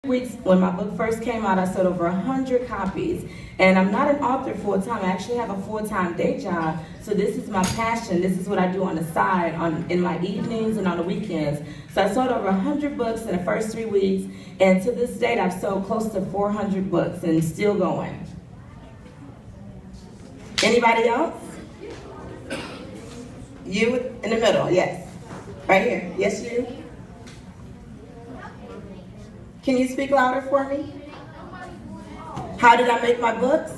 Weeks when my book first came out, I sold over 100 copies. And I'm not an author full time. I actually have a full-time day job. So this is my passion. This is what I do on the side, in my evenings and on the weekends. So I sold over 100 books in the first 3 weeks. And to this date, I've sold close to 400 books and still going. Anybody else? You in the middle, yes. Right here. Yes, you. Can you speak louder for me? How did I make my books?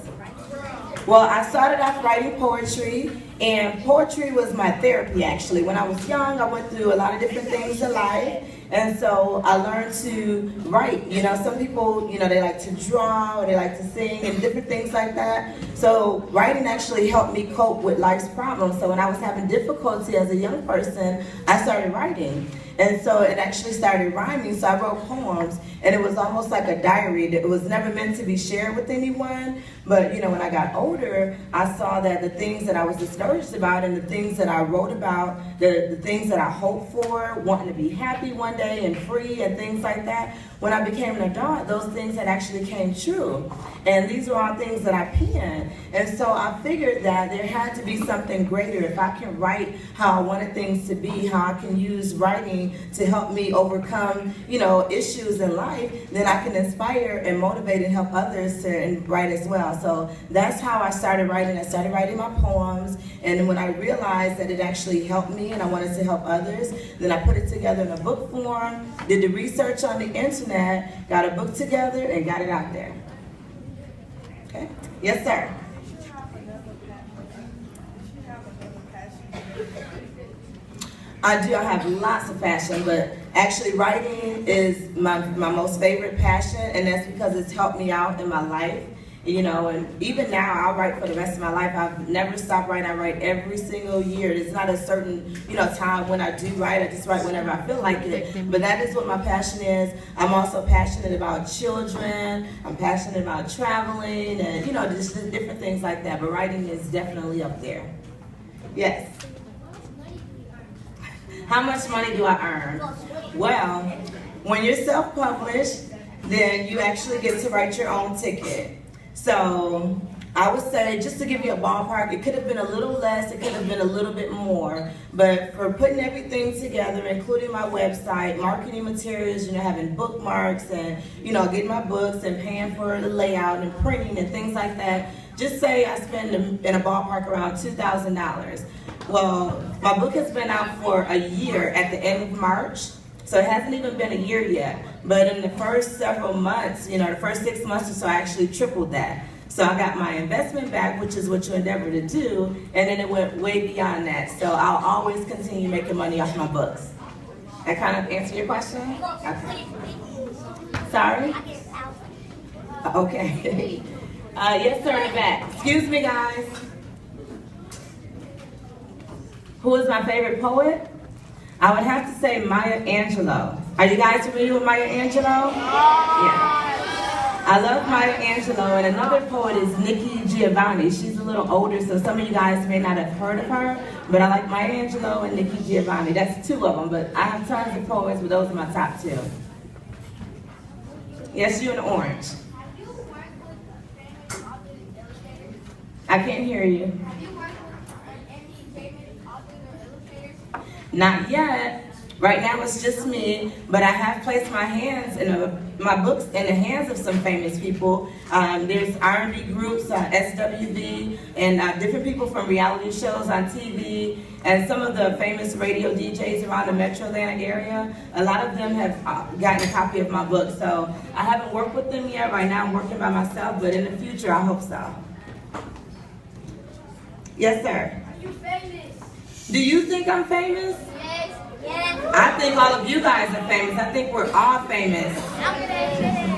Well, I started off writing poetry, and poetry was my therapy, actually. When I was young, I went through a lot of different things in life, and so I learned to write. You know, some people, they like to draw, or they like to sing, and different things like that. So writing actually helped me cope with life's problems. So when I was having difficulty as a young person, I started writing. And so it actually started rhyming, so I wrote poems, and it was almost like a diary. It was never meant to be shared with anyone, but when I got older, I saw that the things that I was discouraged about and the things that I wrote about, the things that I hoped for, wanting to be happy one day and free and things like that, when I became an adult, those things had actually came true. And these were all things that I penned. And so I figured that there had to be something greater. If I can write how I wanted things to be, how I can use writing to help me overcome, issues in life, then I can inspire and motivate and help others to write as well. So that's how I started writing. I started writing my poems, and when I realized that it actually helped me and I wanted to help others, then I put it together in a book form, did the research on the internet, got a book together, and got it out there. Okay? Yes, sir. I do. I have lots of passion, but actually writing is my most favorite passion, and that's because it's helped me out in my life. And even now, I'll write for the rest of my life. I've never stopped writing. I write every single year. There's not a certain, time when I do write. I just write whenever I feel like it. But that is what my passion is. I'm also passionate about children. I'm passionate about traveling and, just different things like that. But writing is definitely up there. Yes. How much money do I earn? Well, when you're self-published, then you actually get to write your own ticket. So I would say, just to give you a ballpark, it could have been a little less, it could have been a little bit more, but for putting everything together, including my website, marketing materials, having bookmarks and, getting my books and paying for the layout and printing and things like that, just say I spend in a ballpark around $2,000. Well, my book has been out for a year at the end of March. So it hasn't even been a year yet, but in the first several months, the first 6 months or so, I actually tripled that. So I got my investment back, which is what you endeavor to do, and then it went way beyond that. So I'll always continue making money off my books. That kind of answer your question? Okay. Sorry? Okay. Yes, sir, in the back. Excuse me, guys. Who is my favorite poet? I would have to say Maya Angelou. Are you guys familiar with Maya Angelou? Yeah. I love Maya Angelou, and another poet is Nikki Giovanni. She's a little older, so some of you guys may not have heard of her, but I like Maya Angelou and Nikki Giovanni. That's two of them, but I have tons of poets, but those are my top two. Yes, you in the orange. I can't hear you. Not yet. Right now it's just me, but I have placed my hands my books in the hands of some famous people. There's R&B groups, SWV, and different people from reality shows on TV, and some of the famous radio DJs around the Metro Atlanta area. A lot of them have gotten a copy of my book, so I haven't worked with them yet. Right now I'm working by myself, but in the future I hope so. Yes, sir. Are you famous? Do you think I'm famous? Yes. Yes. I think all of you guys are famous. I think we're all famous. I'm famous.